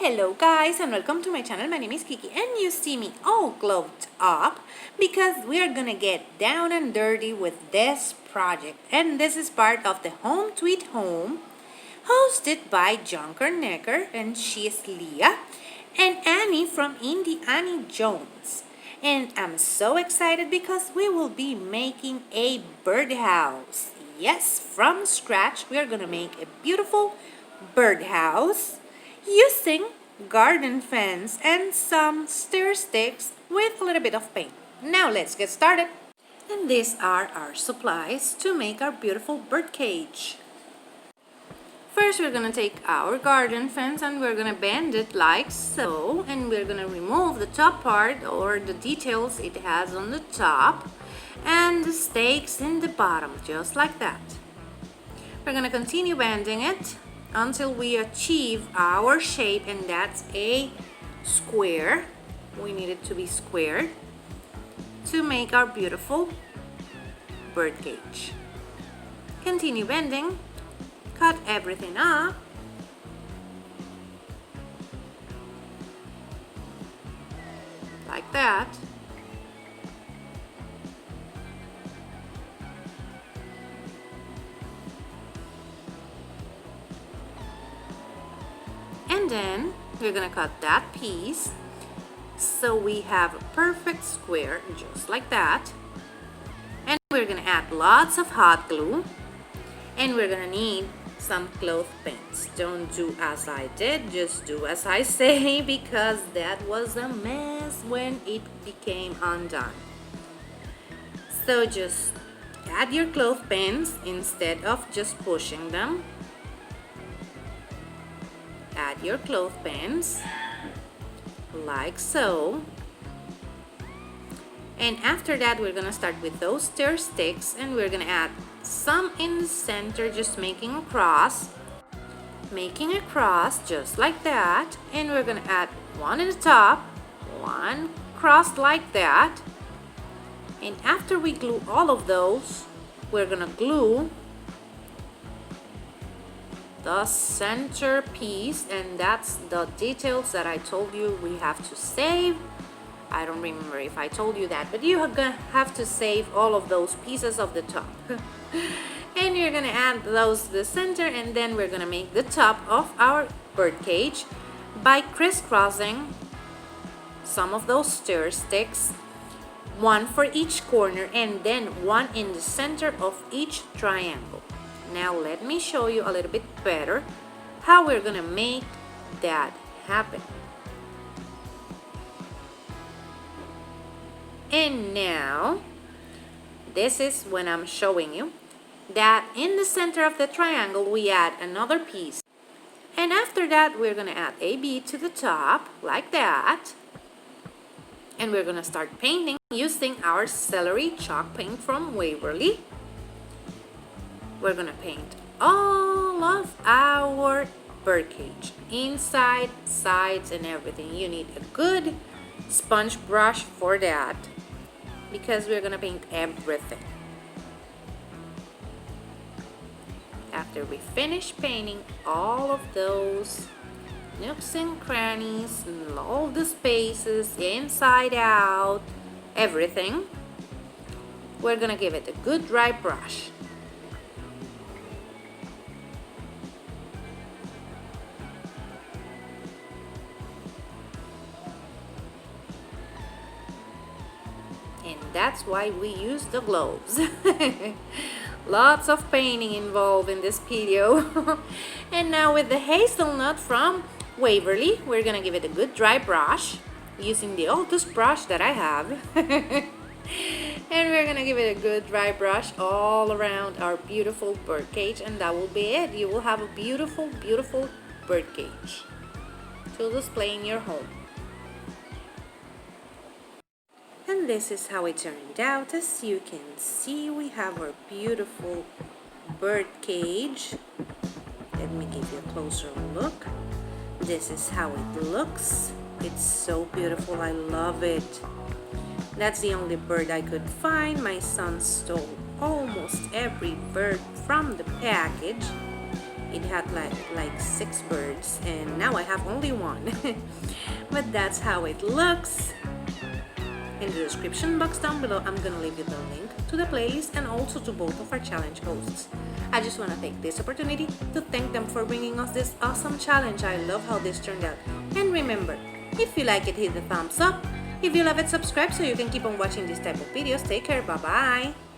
Hello guys and welcome to my channel. My name is Kiki and you see me all gloved up because we are gonna get down and dirty with this project, and this is part of the Home Tweet Home hosted by Junkernecker, and she is Leah, and Annie from Indie Annie Jones. And I'm so excited because we will be making a birdhouse. Yes, from scratch we are gonna make a beautiful birdhouse using garden fence and some stair sticks with a little bit of paint. Now let's get started. And these are our supplies to make our beautiful bird cage. First, we're gonna take our garden fence and we're gonna bend it like so, and we're gonna remove the top part or the details it has on the top and the stakes in the bottom, just like that. We're gonna continue bending it until we achieve our shape, and that's a square. We need it to be squared to make our beautiful bird cage. Continue bending, cut everything up, like that. And then we're gonna cut that piece so we have a perfect square, just like that. And we're gonna add lots of hot glue, and we're gonna need some cloth paints. Don't do as I did, just do as I say, because that was a mess when it became undone. So just add your cloth paints instead of just pushing them. Add your clothespins like so, and after that we're gonna start with those stair sticks, and we're gonna add some in the center, just making a cross just like that. And we're gonna add one in the top, one crossed like that. And after we glue all of those, we're gonna glue the center piece, and that's the details that I told you we have to save. I don't remember if I told you that, but you're gonna have to save all of those pieces of the top. And you're gonna add those to the center, and then we're gonna make the top of our bird cage by crisscrossing some of those stair sticks, one for each corner and then one in the center of each triangle. Now let me show you a little bit better how we're gonna make that happen. And now this is when I'm showing you that in the center of the triangle we add another piece, and after that we're gonna add a bead to the top like that, and we're gonna start painting using our celery chalk paint from Waverly. We're gonna paint all of our bird cage, inside, sides, and everything. You need a good sponge brush for that because we're gonna paint everything. After we finish painting all of those nooks and crannies and all the spaces, inside out, everything, we're gonna give it a good dry brush. And that's why we use the gloves. Lots of painting involved in this video. And now with the hazelnut from Waverly, we're gonna give it a good dry brush using the oldest brush that I have. And we're gonna give it a good dry brush all around our beautiful bird cage, and that will be it. You will have a beautiful, beautiful bird cage to display in your home. And this is how it turned out. As you can see, we have our beautiful bird cage. Let me give you a closer look. This is how it looks. It's so beautiful. I love it. That's the only bird I could find. My son stole almost every bird from the package. it had like 6 birds, and now I have only one. But that's how it looks. In the description box down below, I'm gonna leave you the link to the playlist and also to both of our challenge hosts. I just want to take this opportunity to thank them for bringing us this awesome challenge. I love how this turned out. And remember, if you like it, hit the thumbs up. If you love it, subscribe so you can keep on watching this type of videos. Take care, bye bye.